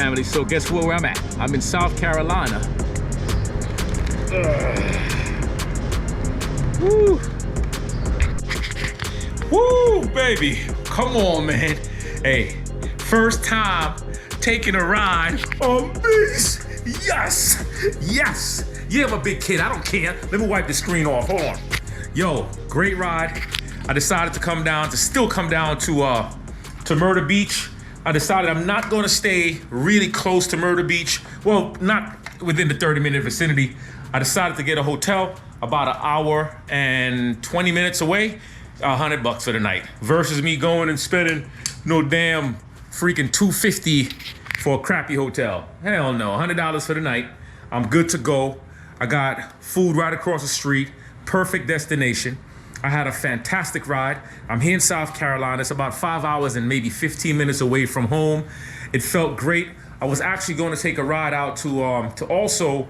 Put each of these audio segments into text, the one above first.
family. So guess where I'm at? I'm in South Carolina. Woo. Woo, baby. Come on, man. Hey, first time taking a ride on Beast. Yes, yes. Yeah, I'm a big kid, I don't care. Let me wipe the screen off, hold on. Yo, great ride. I decided to still come down to Myrtle Beach. I decided I'm not gonna stay really close to Myrtle Beach. Well, not within the 30-minute vicinity. I decided to get a hotel about an hour and 20 minutes away, $100 for the night, versus me going and spending no damn freaking $250 for a crappy hotel. Hell no, $100 for the night. I'm good to go. I got food right across the street, perfect destination. I had a fantastic ride. I'm here in South Carolina. It's about 5 hours and maybe 15 minutes away from home. It felt great. I was actually going to take a ride out to also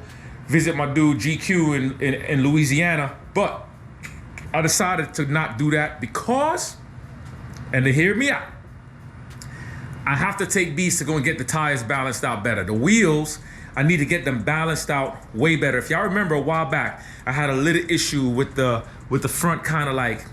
visit my dude GQ in Louisiana, but I decided to not do that because, and to hear me out, I have to take Beast to go and get the tires balanced out better. The wheels, I need to get them balanced out way better. If y'all remember a while back, I had a little issue with the front kind of like,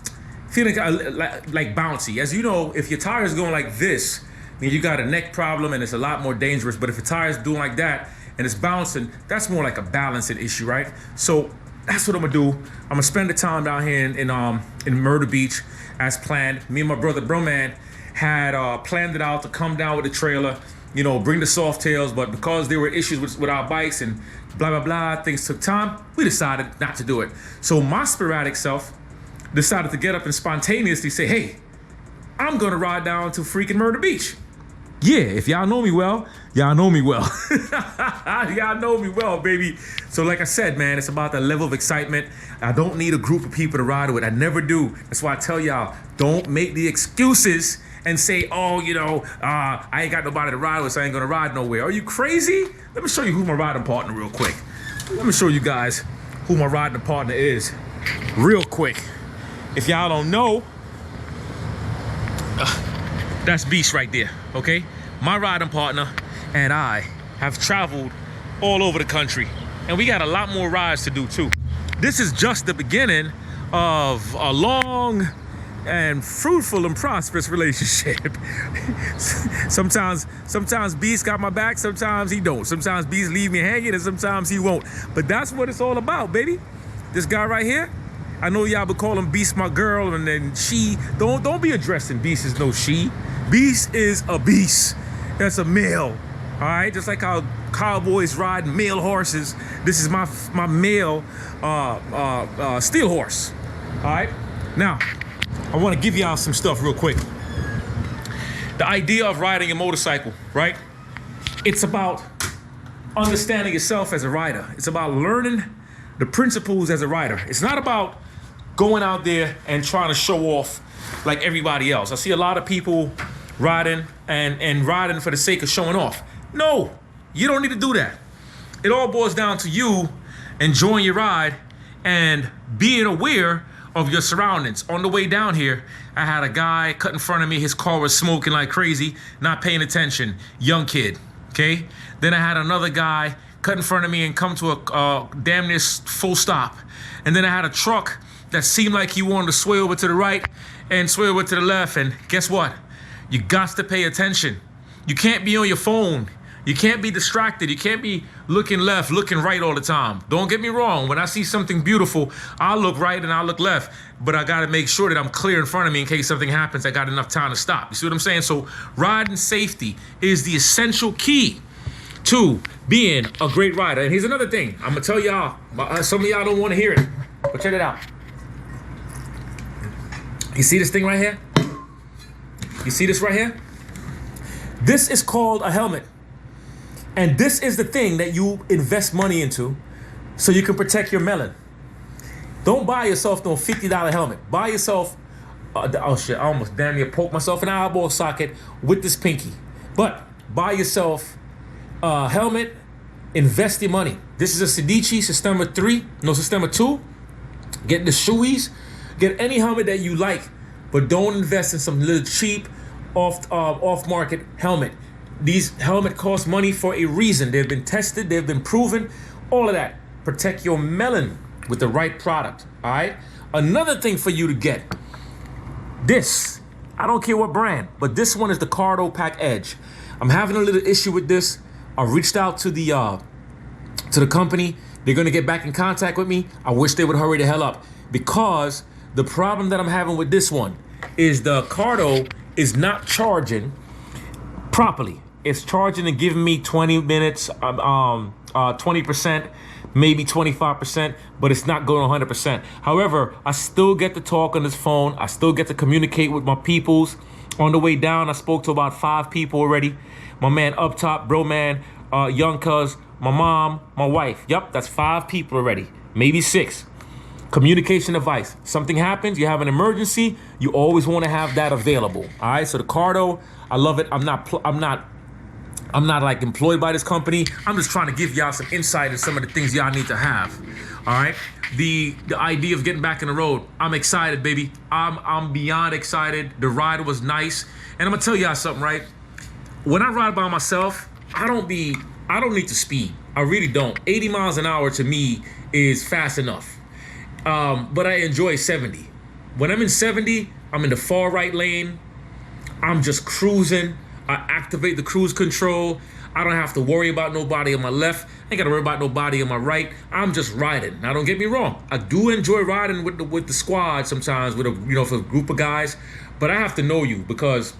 feeling like bouncy. As you know, if your tire is going like this, then you got a neck problem and it's a lot more dangerous. But if your tire is doing like that and it's bouncing, that's more like a balancing issue, right? So that's what I'm gonna do. I'm gonna spend the time down here in Myrtle Beach as planned. Me and my brother Broman had planned it out to come down with the trailer, you know, bring the soft tails, but because there were issues with our bikes and blah, blah, blah, things took time, we decided not to do it. So my sporadic self decided to get up and spontaneously say, hey, I'm gonna ride down to freaking Myrtle Beach. Yeah, if y'all know me well, y'all know me well. Y'all know me well, baby. So like I said, man, it's about the level of excitement. I don't need a group of people to ride with. I never do. That's why I tell y'all, don't make the excuses and say, oh, you know, I ain't got nobody to ride with, so I ain't gonna ride nowhere. Are you crazy? Let me show you who my riding partner real quick. Let me show you guys who my riding partner is real quick. If y'all don't know, that's Beast right there, okay? My riding partner and I have traveled all over the country, and we got a lot more rides to do too. This is just the beginning of a long and fruitful and prosperous relationship. Sometimes Beast got my back, sometimes he don't. Sometimes Beast leave me hanging and sometimes he won't. But that's what it's all about, baby. This guy right here, I know y'all been calling Beast my girl and then she. Don't be addressing Beast as no she. Beast is a beast. That's a male. All right, just like how cowboys ride male horses. This is my male steel horse. All right, now I want to give y'all some stuff real quick. The idea of riding a motorcycle, right? It's about understanding yourself as a rider. It's about learning the principles as a rider. It's not about going out there and trying to show off like everybody else. I see a lot of people riding and riding for the sake of showing off. No, you don't need to do that. It all boils down to you enjoying your ride and being aware of your surroundings. On the way down here, I had a guy cut in front of me. His car was smoking like crazy, not paying attention. Young kid, okay? Then I had another guy cut in front of me and come to a damn near full stop. And then I had a truck that seemed like he wanted to sway over to the right and sway over to the left. And guess what? You got to pay attention. You can't be on your phone. You can't be distracted. You can't be looking left, looking right all the time. Don't get me wrong. When I see something beautiful, I'll look right and I'll look left. But I got to make sure that I'm clear in front of me in case something happens. I got enough time to stop. You see what I'm saying? So riding safety is the essential key to being a great rider. And here's another thing. I'm going to tell y'all. Some of y'all don't want to hear it. But check it out. You see this thing right here? You see this right here? This is called a helmet. And this is the thing that you invest money into so you can protect your melon. Don't buy yourself no $50 helmet. Buy yourself, oh shit, I almost damn near poked myself in the eyeball socket with this pinky. But buy yourself a helmet, invest your money. This is a Sedici Sistema 3, no Sistema 2. Get the shoeies, get any helmet that you like, but don't invest in some little cheap off-market helmet. These helmets cost money for a reason. They've been tested, they've been proven, all of that. Protect your melon with the right product, all right? Another thing for you to get, this, I don't care what brand, but this one is the Cardo Pack Edge. I'm having a little issue with this. I reached out to the company. They're gonna get back in contact with me. I wish they would hurry the hell up, because the problem that I'm having with this one is the Cardo is not charging properly. It's charging and giving me 20 minutes, 20%, maybe 25%, but it's not going 100%. However, I still get to talk on this phone. I still get to communicate with my peoples. On the way down, I spoke to about 5 people already. My man up top, bro man, young cuz, my mom, my wife. Yep, that's 5 people already, maybe 6. Communication device. Something happens, you have an emergency, you always want to have that available. All right, so the Cardo, I love it. I'm not like employed by this company. I'm just trying to give y'all some insight into some of the things y'all need to have. All right, the idea of getting back in the road, I'm excited, baby. I'm beyond excited. The ride was nice, and I'm gonna tell y'all something, right? When I ride by myself, I don't need to speed. I really don't. 80 miles an hour to me is fast enough. But I enjoy 70. When I'm in 70, I'm in the far right lane. I'm just cruising. I activate the cruise control. I don't have to worry about nobody on my left. I ain't gotta worry about nobody on my right. I'm just riding. Now, don't get me wrong. I do enjoy riding with the squad sometimes, with for a group of guys. But I have to know you, because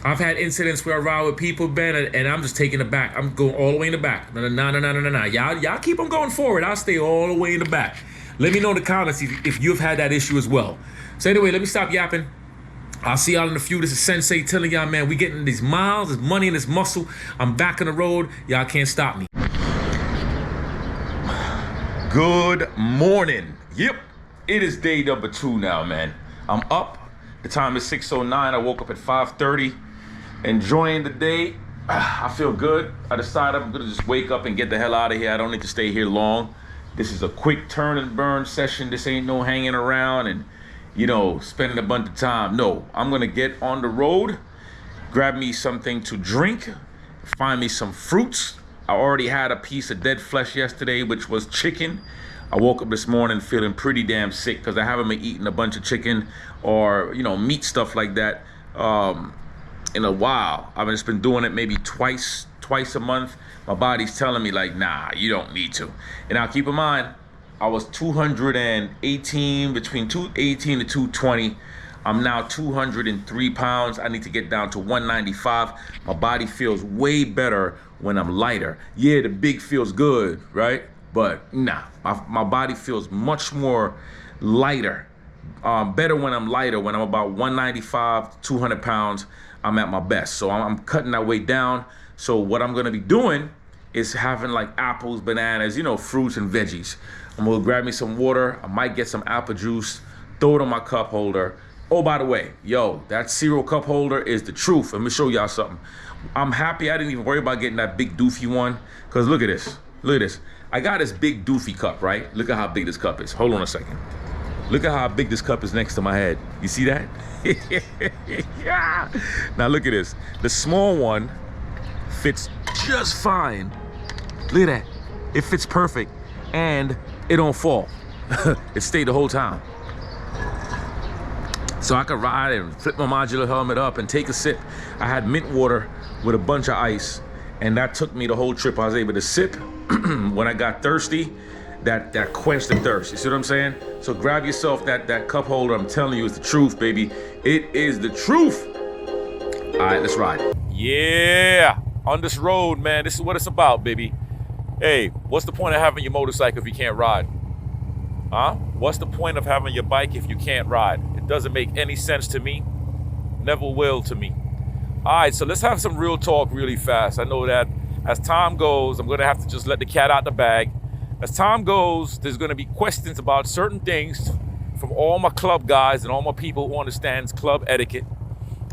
I've had incidents where I ride with people, Ben, and I'm just taking the back. I'm going all the way in the back. No. Y'all keep on going forward. I'll stay all the way in the back. Let me know in the comments if you've had that issue as well. So anyway, let me stop yapping. I'll see y'all in a few. This is Sensei telling y'all, man, we getting these miles, this money, and this muscle. I'm back on the road. Y'all can't stop me. Good morning. Yep, it is day number 2 now, man. I'm up. The time is 6:09. I woke up at 5:30. Enjoying the day. I feel good. I decided I'm gonna just wake up and get the hell out of here. I don't need to stay here long. This is a quick turn and burn session. This ain't no hanging around and, spending a bunch of time. No, I'm gonna get on the road, grab me something to drink, find me some fruits. I already had a piece of dead flesh yesterday, which was chicken. I woke up this morning feeling pretty damn sick because I haven't been eating a bunch of chicken or, meat stuff like that in a while. I've just been doing it maybe twice a month. My body's telling me like, nah, you don't need to. And now keep in mind, I was 218, between 218 to 220. I'm now 203 pounds. I need to get down to 195. My body feels way better when I'm lighter. Yeah, the big feels good, right? But nah, my body feels much more lighter. Better when I'm lighter. When I'm about 195, 200 pounds, I'm at my best. So I'm cutting that weight down. So what I'm gonna be doing is having like apples, bananas, fruits and veggies. I'm gonna grab me some water. I might get some apple juice, throw it on my cup holder. Oh, by the way, that cereal cup holder is the truth. Let me show y'all something. I'm happy I didn't even worry about getting that big doofy one, because look at this. Look at this. I got this big doofy cup, right? Look at how big this cup is. Hold on a second. Look at how big this cup is next to my head. You see that? Yeah. Now look at this. The small one fits just fine. Look at that. It fits perfect, and it don't fall. It stayed the whole time. So I could ride and flip my modular helmet up and take a sip. I had mint water with a bunch of ice, and that took me the whole trip. I was able to sip when I got thirsty. That quenched the thirst. You see what I'm saying? So grab yourself that cup holder. I'm telling you, it's the truth, baby. It is the truth. All right, let's ride. Yeah, on this road, man, this is what it's about, baby. Hey, what's the point of having your motorcycle if you can't ride? Huh? What's the point of having your bike if you can't ride? It doesn't make any sense to me. Never will to me. All right, so let's have some real talk really fast. I know that as time goes, I'm gonna have to just let the cat out the bag. As time goes, there's gonna be questions about certain things from all my club guys and all my people who understands club etiquette.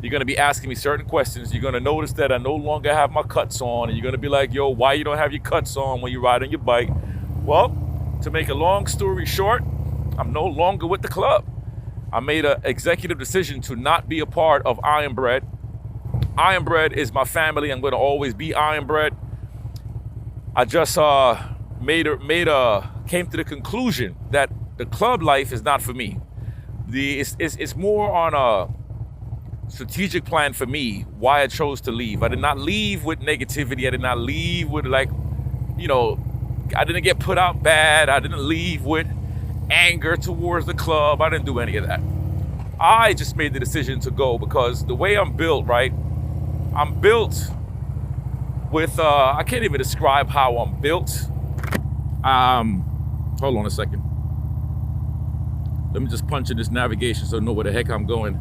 You're gonna be asking me certain questions. You're gonna notice that I no longer have my cuts on, and you're gonna be like, yo, why you don't have your cuts on when you ride on your bike? Well, to make a long story short, I'm no longer with the club. I made an executive decision to not be a part of Iron Bread. Iron Bread is my family. I'm going to always be Iron Bread. I just came to the conclusion that the club life is not for me. It's more on a strategic plan for me why I chose to leave. I did not leave with negativity. I did not leave with I didn't get put out bad. I didn't leave with anger towards the club. I didn't do any of that. I just made the decision to go because the way I'm built, right? I'm built with, I can't even describe how I'm built. Hold on a second. Let me just punch in this navigation so I know where the heck I'm going.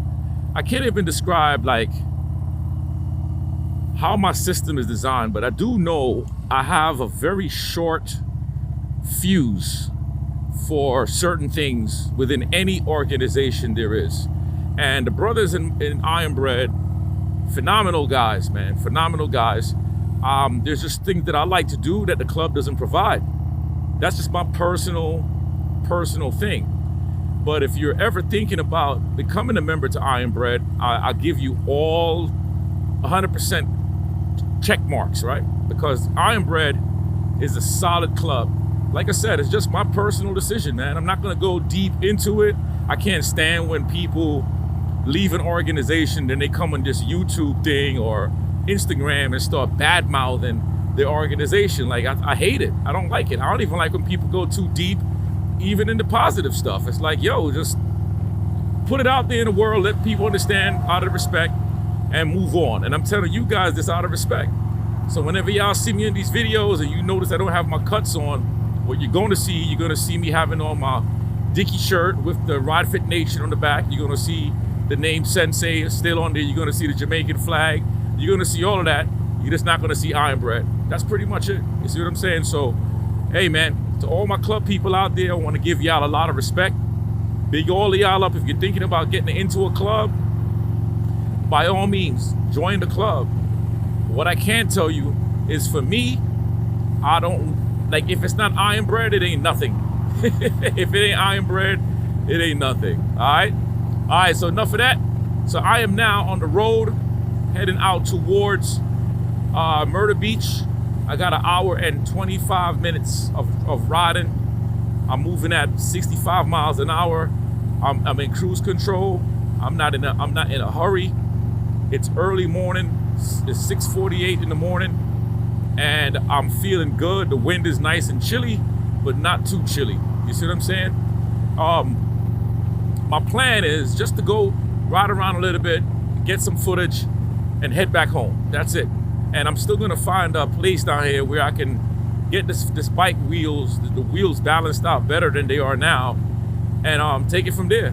I can't even describe like how my system is designed, but I do know I have a very short fuse for certain things within any organization there is. And the brothers in Iron Bread, phenomenal guys, man, phenomenal guys. There's just things that I like to do that the club doesn't provide. That's just my personal thing. But if you're ever thinking about becoming a member to Iron Bread, I give you all 100% check marks, right? Because Iron Bread is a solid club. Like I said, it's just my personal decision, man. I'm not gonna go deep into it. I can't stand when people leave an organization, then they come on this YouTube thing or Instagram and start bad-mouthing their organization. Like, I hate it. I don't like it. I don't even like when people go too deep, even in the positive stuff. It's like, yo, just put it out there in the world, let people understand out of respect and move on. And I'm telling you guys this out of respect. So whenever y'all see me in these videos and you notice I don't have my cuts on, what you're going to see me having on my Dickie shirt with the Ride Fit Nation on the back. You're going to see the name Sensei is still on there. You're going to see the Jamaican flag. You're going to see all of that. You're just not going to see Iron Bread. That's pretty much it. You see what I'm saying? So, hey, man, to all my club people out there, I want to give y'all a lot of respect. Big all of y'all up. If you're thinking about getting into a club, by all means, join the club. What I can tell you is, for me, I don't, like, if it's not Iron Bread, it ain't nothing. If it ain't Iron Bread, it ain't nothing. All right? All right, so enough of that. So I am now on the road, heading out towards Myrtle Beach. I got an hour and 25 minutes of riding. I'm moving at 65 miles an hour. I'm in cruise control. I'm not in a hurry. It's early morning. It's 6:48 in the morning, and I'm feeling good. The wind is nice and chilly, but not too chilly. You see what I'm saying? My plan is just to go ride around a little bit, get some footage, and head back home. That's it. And I'm still gonna find a place down here where I can get this bike wheels, the wheels balanced out better than they are now, and take it from there.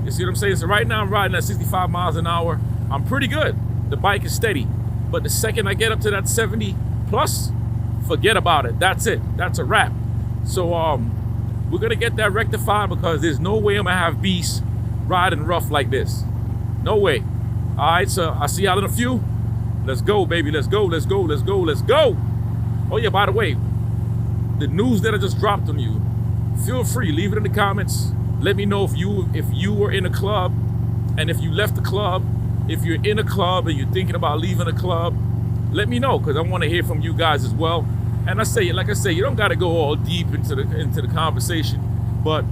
You see what I'm saying? So right now I'm riding at 65 miles an hour. I'm pretty good. The bike is steady. But the second I get up to that 70 plus, forget about it. That's it. That's a wrap. So we're gonna get that rectified, because there's no way I'm gonna have beasts riding rough like this. No way. All right, so I'll see y'all in a few. Let's go, baby. Let's go, let's go, let's go, let's go. Oh yeah, by the way, the news that I just dropped on you, feel free, leave it in the comments. Let me know if you were in a club, and if you left the club. If you're in a club and you're thinking about leaving a club, let me know, because I want to hear from you guys as well. And like I say, you don't got to go all deep into the conversation, but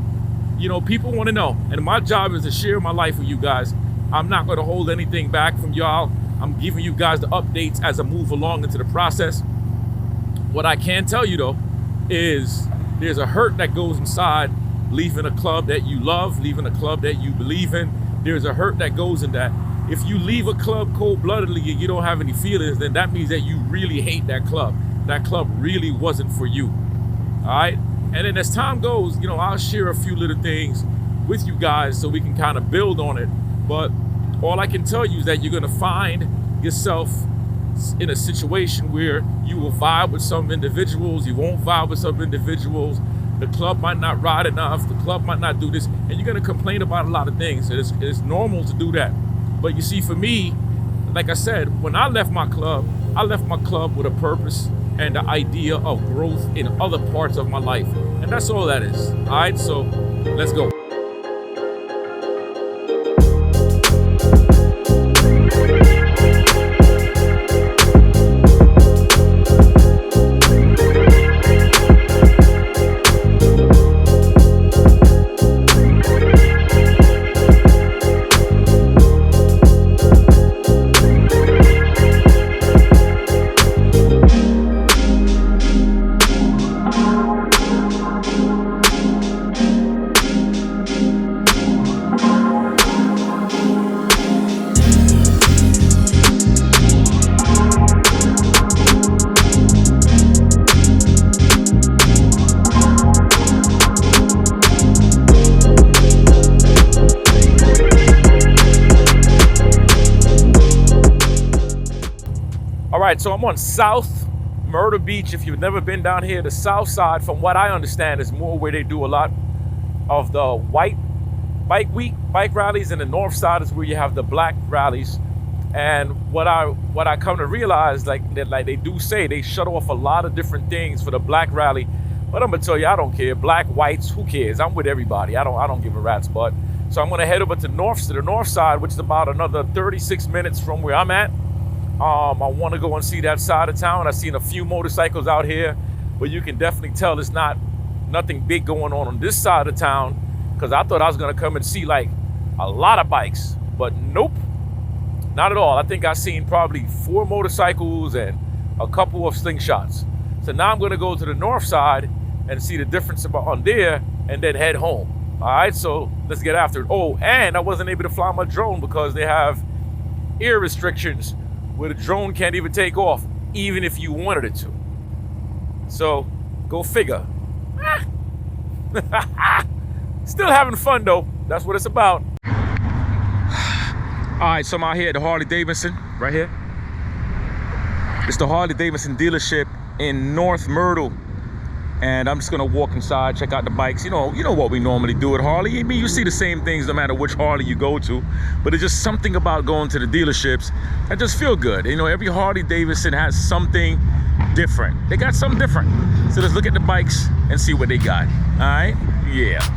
you know, people want to know. And my job is to share my life with you guys. I'm not going to hold anything back from y'all. I'm giving you guys the updates as I move along into the process. What I can tell you though is there's a hurt that goes inside leaving a club that you love, leaving a club that you believe in. There's a hurt that goes in that. If you leave a club cold-bloodedly and you don't have any feelings, then that means that you really hate that club. That club really wasn't for you. All right? And then as time goes, you know, I'll share a few little things with you guys so we can kind of build on it. But all I can tell you is that you're going to find yourself in a situation where you will vibe with some individuals, you won't vibe with some individuals. The club might not ride enough, the club might not do this, and you're going to complain about a lot of things. It's normal to do that. But you see, for me, like I said, when I left my club with a purpose and the idea of growth in other parts of my life. And that's all that is. All right, so let's go. right, so I'm on South Myrtle Beach. If you've never been down here, the south side, from what I understand, is more where they do a lot of the white bike rallies, and the north side is where you have the black rallies. And what I come to realize, like they do say, they shut off a lot of different things for the black rally. But I'm gonna tell you, I don't care. Black, whites, who cares? I'm with everybody. I don't give a rat's butt. So I'm gonna head over to the north side, which is about another 36 minutes from where I'm at. I want to go and see that side of town. I've seen a few motorcycles out here, but you can definitely tell there's nothing big going on this side of town, because I thought I was gonna come and see like a lot of bikes, but nope, not at all. I think I've seen probably 4 motorcycles and a couple of slingshots. So now I'm gonna go to the north side and see the difference on there and then head home. All right, so let's get after it. Oh, and I wasn't able to fly my drone because they have air restrictions where the drone can't even take off, even if you wanted it to. So, go figure. Still having fun though. That's what it's about. All right, so I'm out here at the Harley-Davidson, right here. It's the Harley-Davidson dealership in North Myrtle. And I'm just gonna walk inside, check out the bikes. You know what we normally do at Harley. I mean, you see the same things no matter which Harley you go to, but it's just something about going to the dealerships that just feel good. You know, every Harley-Davidson has something different. They got something different. So let's look at the bikes and see what they got. All right, yeah.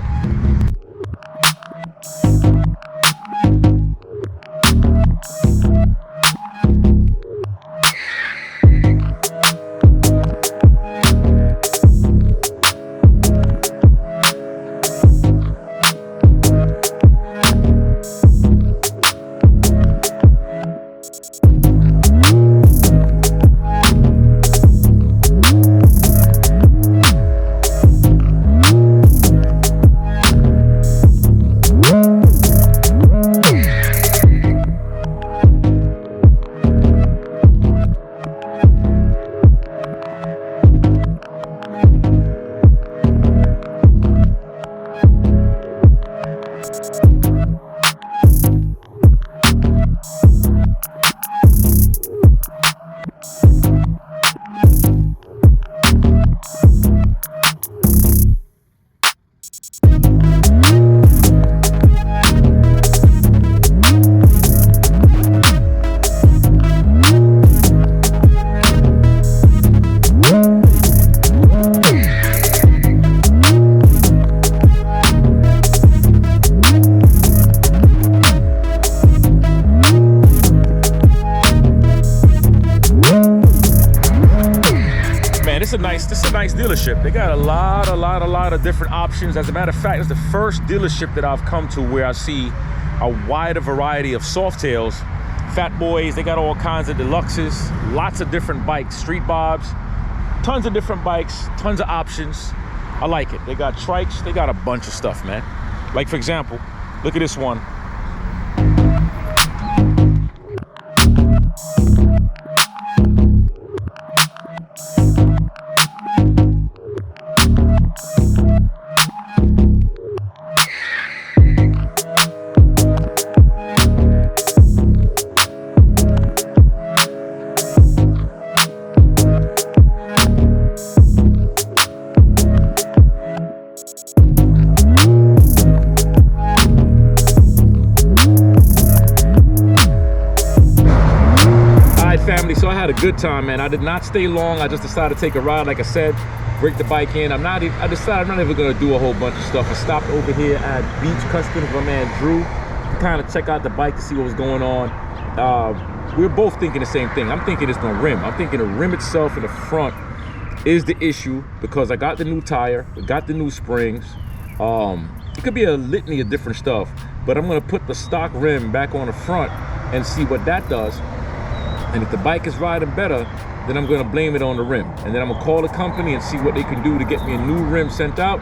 This is a nice dealership. They got a lot of different options. As a matter of fact, it's the first dealership that I've come to where I see a wider variety of Softails, Fat Boys. They got all kinds of deluxes, lots of different bikes, street bobs, tons of different bikes, tons of options. I like it. They got trikes. They got a bunch of stuff, man. Like, for example, look at this one. Family, so I had a good time, man. I did not stay long. I just decided to take a ride, like I said, break the bike in. I decided I'm not even gonna do a whole bunch of stuff. I stopped over here at Beach Customs with my man Drew to kind of check out the bike to see what was going on. We're both thinking the same thing. I'm thinking it's the rim. I'm thinking the rim itself in the front is the issue, because I got the new tire, I got the new springs. It could be a litany of different stuff, but I'm gonna put the stock rim back on the front and see what that does. And if the bike is riding better, then I'm gonna blame it on the rim. And then I'm gonna call the company and see what they can do to get me a new rim sent out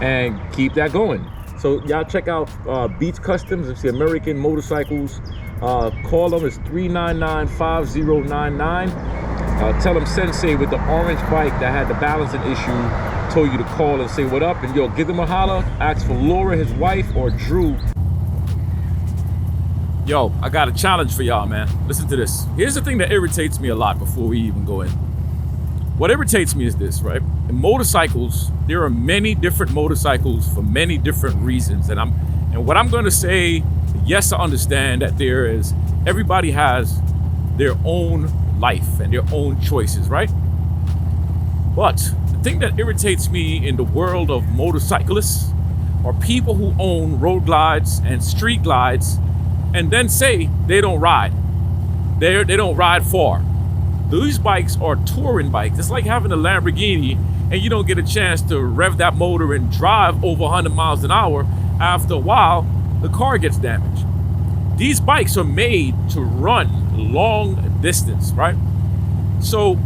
and keep that going. So y'all check out Beach Customs. It's the American motorcycles. Call them, it's 399-5099. Tell them Sensei with the orange bike that had the balancing issue told you to call and say what up, and yo, give them a holler. Ask for Laura, his wife, or Drew. Yo, I got a challenge for y'all, man. Listen to this. Here's the thing that irritates me a lot before we even go in. What irritates me is this, right? In motorcycles, there are many different motorcycles for many different reasons. And what I'm going to say, yes, I understand that everybody has their own life and their own choices, right? But the thing that irritates me in the world of motorcyclists are people who own road glides and street glides and then say they don't ride. They don't ride far. These bikes are touring bikes. It's like having a Lamborghini and you don't get a chance to rev that motor and drive over 100 miles an hour. After a while, the car gets damaged. These bikes are made to run long distance, right? So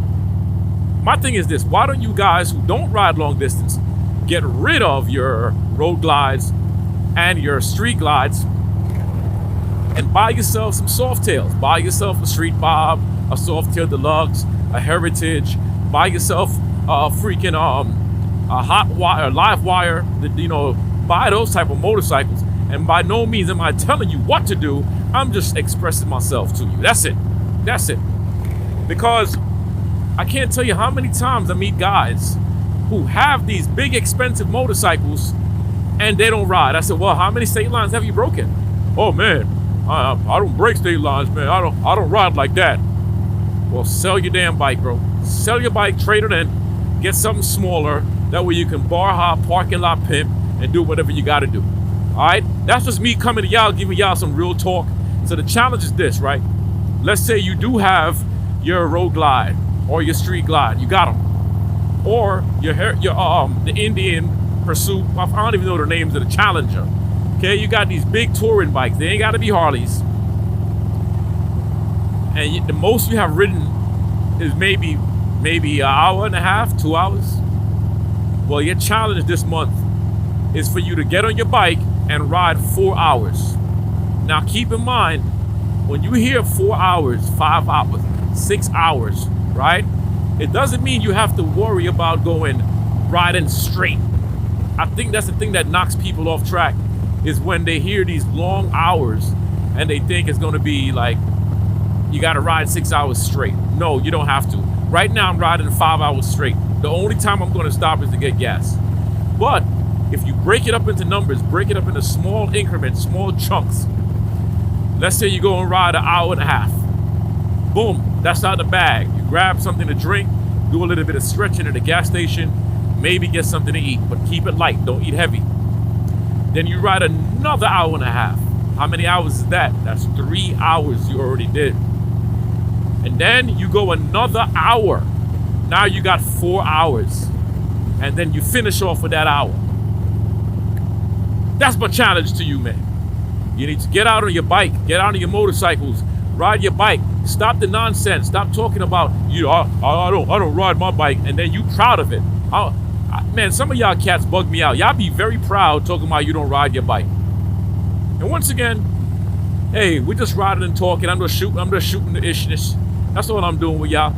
my thing is this: why don't you guys who don't ride long distance get rid of your road glides and your street glides and buy yourself some Softails? Buy yourself a Street Bob, a Softail Deluxe, a Heritage. Buy yourself a freaking a hot wire, live wire. Buy those type of motorcycles. And by no means am I telling you what to do. I'm just expressing myself to you. That's it. That's it. Because I can't tell you how many times I meet guys who have these big expensive motorcycles and they don't ride. I said, well, how many state lines have you broken? Oh man, I don't break state lines, man. I don't ride like that. Well, sell your damn bike, bro. Sell your bike, trade it in, get something smaller. That way you can bar hop, parking lot pimp, and do whatever you got to do. All right? That's just me coming to y'all, giving y'all some real talk. So the challenge is this, right? Let's say you do have your road glide or your street glide. You got them. Or the Indian Pursuit. I don't even know the names of the Challenger. Okay, you got these big touring bikes. They ain't got to be Harleys. And the most you have ridden is maybe an hour and a half, 2 hours. Well, your challenge this month is for you to get on your bike and ride 4 hours. Now, keep in mind, when you hear 4 hours, 5 hours, 6 hours, right? It doesn't mean you have to worry about riding straight. I think that's the thing that knocks people off track, is when they hear these long hours and they think it's going to be like, you got to ride 6 hours straight. No, you don't have to. Right now, I'm riding 5 hours straight. The only time I'm going to stop is to get gas. But if you break it up into numbers, break it up into small increments, small chunks. Let's say you go and ride an hour and a half. Boom, that's out the bag. You grab something to drink, do a little bit of stretching at the gas station, maybe get something to eat, but keep it light, don't eat heavy. Then you ride another hour and a half. How many hours is that? That's 3 hours you already did. And then you go another hour. Now you got 4 hours. And then you finish off with that hour. That's my challenge to you, man. You need to get out on your bike, get out on your motorcycles, ride your bike. Stop the nonsense. Stop talking about, I don't ride my bike, and then you proud of it. Man, some of y'all cats bug me out. Y'all be very proud talking about you don't ride your bike. And once again, hey, we're just riding and talking. I'm just shooting the ishness. That's all I'm doing with y'all.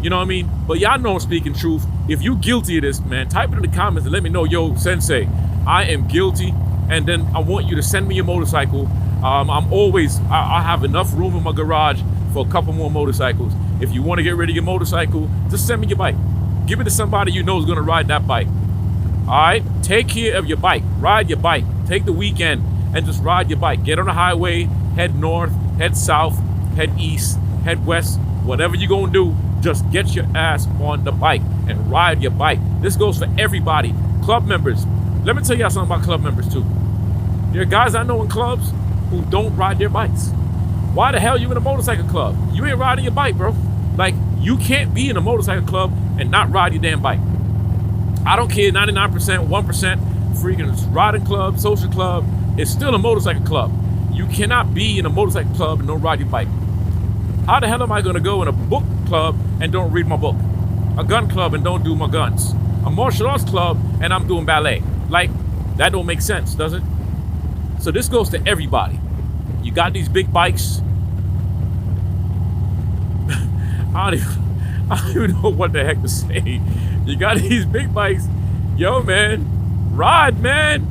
You know what I mean? But y'all know I'm speaking truth. If you guilty of this, man, type it in the comments and let me know, yo, Sensei, I am guilty. And then I want you to send me your motorcycle. I have enough room in my garage for a couple more motorcycles. If you want to get rid of your motorcycle, just send me your bike. Give it to somebody you know is going to ride that bike. All right? Take care of your bike. Ride your bike. Take the weekend and just ride your bike. Get on the highway, head north, head south, head east, head west. Whatever you're going to do, just get your ass on the bike and ride your bike. This goes for everybody. Club members. Let me tell y'all something about club members too. There are guys I know in clubs who don't ride their bikes. Why the hell you in a motorcycle club? You ain't riding your bike, bro. Like, you can't be in a motorcycle club and not ride your damn bike. I don't care, 99%, 1%, freaking riding club, social club, it's still a motorcycle club. You cannot be in a motorcycle club and don't ride your bike. How the hell am I gonna go in a book club and don't read my book? A gun club and don't do my guns? A martial arts club and I'm doing ballet? Like, that don't make sense, does it? So this goes to everybody. You got these big bikes. I don't even know what the heck to say. You got these big bikes. Yo, man, ride, man.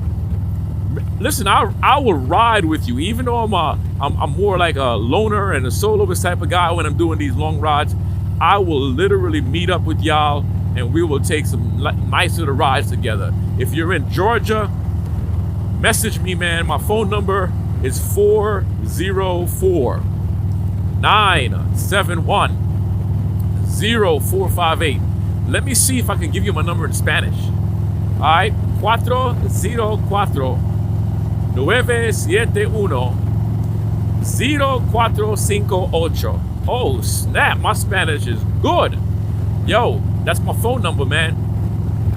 listen, I will ride with you, even though I'm more like a loner and a soloist type of guy when I'm doing these long rides. I will literally meet up with y'all and we will take some nice little rides together. If you're in Georgia, message me, man. My phone number is 404-971-0458. Let me see if I can give you my number in Spanish. All right, 404-971-0458. Oh, snap, my Spanish is good. Yo, that's my phone number, man.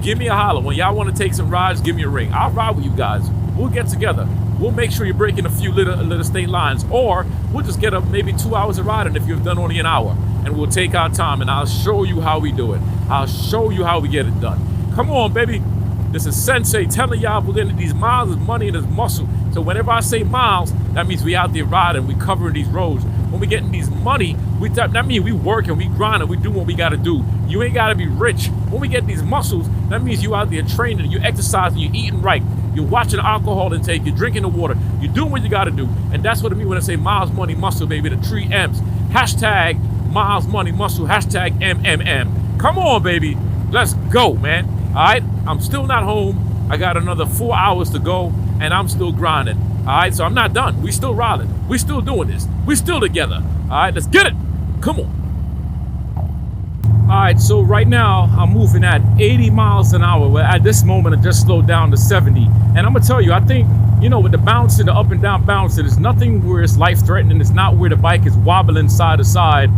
Give me a holler. When y'all want to take some rides, give me a ring. I'll ride with you guys. We'll get together. We'll make sure you're breaking a few little state lines, or we'll just get up maybe 2 hours of riding if you've done only an hour, and we'll take our time, and I'll show you how we do it. I'll show you how we get it done. Come on, baby. This is Sensei telling y'all we're getting these miles of money and this muscle. So whenever I say miles, that means we out there riding, we covering these roads. When we getting these money, that means we working, we grinding, we do what we gotta do. You ain't gotta be rich. When we get these muscles, that means you out there training, you exercising, you eating right, you're watching the alcohol intake, you're drinking the water, you're doing what you gotta do. And that's what I mean when I say miles, money, muscle, baby, the 3 M's. Hashtag miles, money, muscle, hashtag MMM. Come on, baby. Let's go, man. All right, I'm still not home. I got another 4 hours to go, and I'm still grinding. All right, so I'm not done. We still riding. We still doing this. We still together. All right, let's get it. Come on. All right, so right now I'm moving at 80 miles an hour. Well, at this moment, I just slowed down to 70. And I'm gonna tell you, I think, with the bouncing, the up and down bouncing, there's nothing where it's life-threatening. It's not where the bike is wobbling side to side.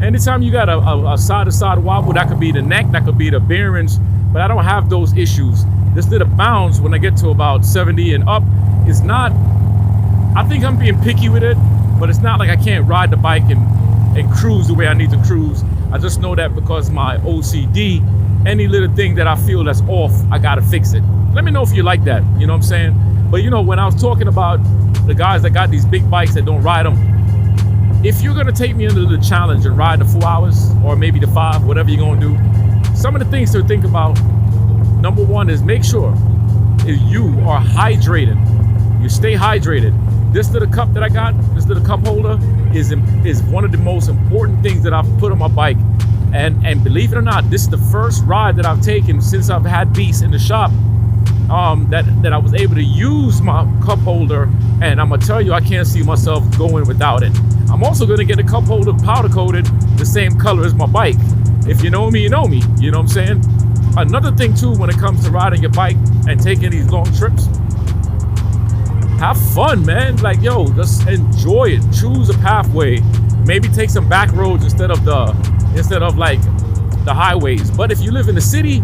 Anytime you got a side-to-side wobble, that could be the neck, that could be the bearings, but I don't have those issues. This little bounce, when I get to about 70 and up, is not, I think I'm being picky with it, but it's not like I can't ride the bike and cruise the way I need to cruise. I just know that because my OCD, any little thing that I feel that's off, I gotta fix it. Let me know if you like that, you know what I'm saying? But when I was talking about the guys that got these big bikes that don't ride them, if you're gonna take me into the challenge and ride the 4 hours, or maybe the 5, whatever you're gonna do, some of the things to think about, number one is make sure you are hydrated. You stay hydrated. This little cup that I got, this little cup holder, is one of the most important things that I've put on my bike. And believe it or not, this is the first ride that I've taken since I've had Beast in the shop, that I was able to use my cup holder. And I'm gonna tell you, I can't see myself going without it. I'm also gonna get a cup holder powder coated the same color as my bike. If you know me, you know me. You know what I'm saying? Another thing too, when it comes to riding your bike and taking these long trips, have fun, man. Like, just enjoy it. Choose a pathway. Maybe take some back roads instead of like the highways. But if you live in the city,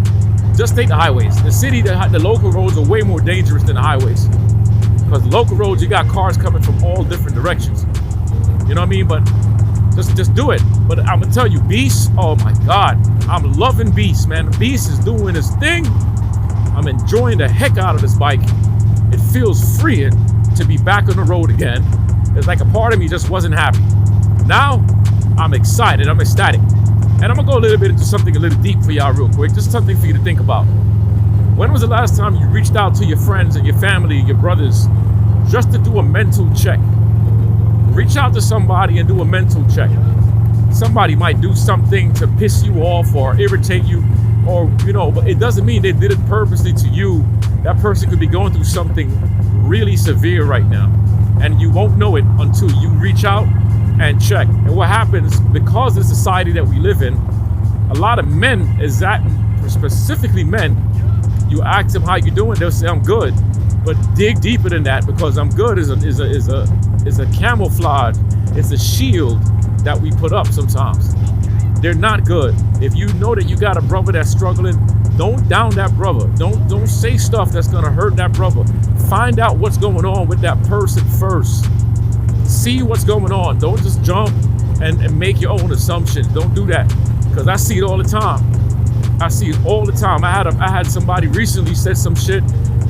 just take the highways. The city, the local roads are way more dangerous than the highways. Because local roads, you got cars coming from all different directions. You know what I mean? But just do it. But I'm gonna tell you, Beast, oh my God, I'm loving Beast, man. Beast is doing his thing. I'm enjoying the heck out of this bike. It feels freeing to be back on the road again. It's like a part of me just wasn't happy. Now, I'm excited, I'm ecstatic. And I'm gonna go a little bit into something a little deep for y'all real quick, just something for you to think about. When was the last time you reached out to your friends and your family, your brothers, just to do a mental check? Reach out to somebody and do a mental check. Somebody might do something to piss you off or irritate you, or, but it doesn't mean they did it purposely to you. That person could be going through something really severe right now, and you won't know it until you reach out and check. And what happens, because of the society that we live in, a lot of men, specifically men, you ask them how you doing, they'll say I'm good. But dig deeper than that, because I'm good is a camouflage, it's a shield that we put up sometimes. They're not good. If you know that you got a brother that's struggling, don't down that brother. Don't say stuff that's gonna hurt that brother. Find out what's going on with that person first. See what's going on. Don't just jump and make your own assumptions. Don't do that, because I see it all the time. I see it all the time. I had somebody recently said some shit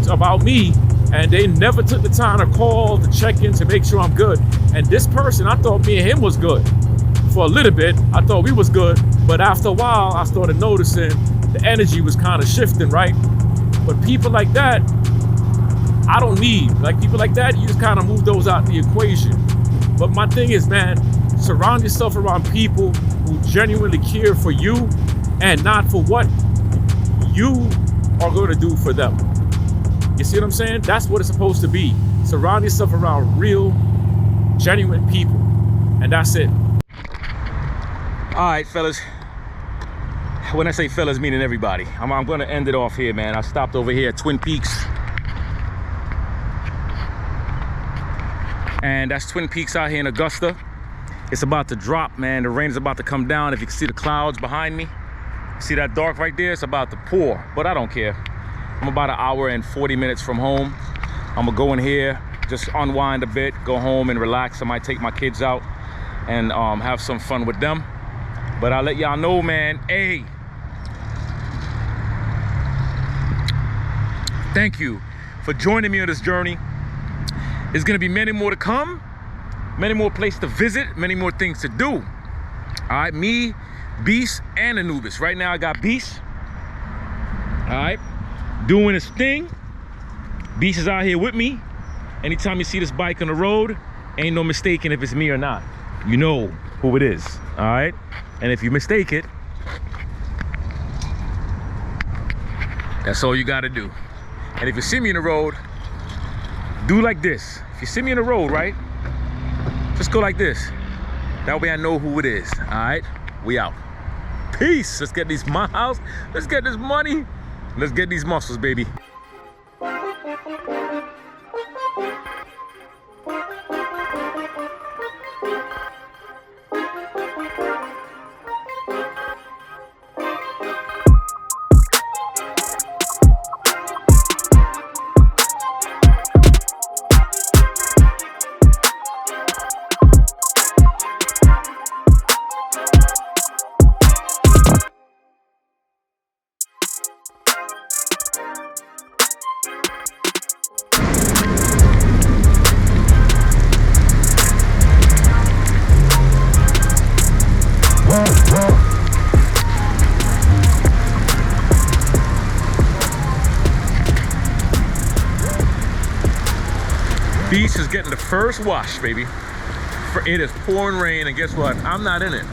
about me, and they never took the time to call to check in to make sure I'm good. And this person, I thought me and him was good. For a little bit, I thought we was good, but after a while, I started noticing the energy was kind of shifting, right? But people like that, I don't need, like people like that, you just kind of move those out the equation. But my thing is, man, surround yourself around people who genuinely care for you and not for what you are going to do for them. You see what I'm saying? That's what it's supposed to be. Surround yourself around real, genuine people. And that's it. All right, fellas. When I say fellas, meaning everybody. I'm going to end it off here, man. I stopped over here at Twin Peaks. And that's Twin Peaks out here in Augusta. It's about to drop, man. The rain is about to come down. If you can see the clouds behind me. See that dark right there? It's about to pour, but I don't care. I'm about an hour and 40 minutes from home. I'm gonna go in here, just unwind a bit, go home and relax. I might take my kids out and have some fun with them. But I'll let y'all know, man, hey, thank you for joining me on this journey. There's gonna be many more to come, many more places to visit, many more things to do. All right, me, Beast, and Anubis. Right now I got Beast, all right, doing his thing. Beast is out here with me. Anytime you see this bike on the road, ain't no mistaking if it's me or not. You know who it is, all right? And if you mistake it, that's all you gotta do. And if you see me in the road, do like this. If you see me in the road, right, just go like this. That way I know who it is, all right? We out. Peace. Let's get these miles. Let's get this money. Let's get these muscles, baby. Beast is getting the first wash, baby. It is pouring rain, and guess what? I'm not in it.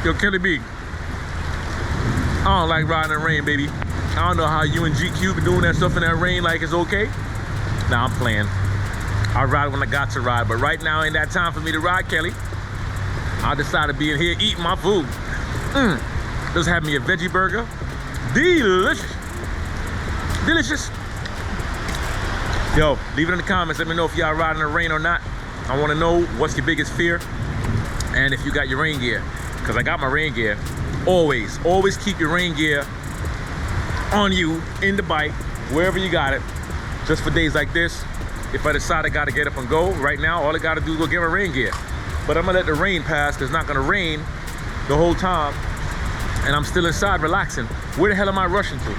Yo, Kelly B, I don't like riding in rain, baby. I don't know how you and GQ been doing that stuff in that rain like it's okay. Nah, I'm playing. I ride when I got to ride, but right now ain't that time for me to ride, Kelly. I decided to be in here eating my food. Just had me a veggie burger. Delicious. Delicious. Yo, leave it in the comments. Let me know if y'all riding in the rain or not. I want to know what's your biggest fear and if you got your rain gear, because I got my rain gear. Always keep your rain gear on you in the bike, wherever you got it, just for days like this. If I decide I got to get up and go right now, all I got to do is go get my rain gear. But I'm going to let the rain pass, because it's not going to rain the whole time, and I'm still inside relaxing. Where the hell am I rushing to?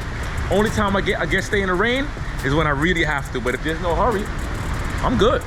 Only time I get stay in the rain is when I really have to, but if there's no hurry, I'm good.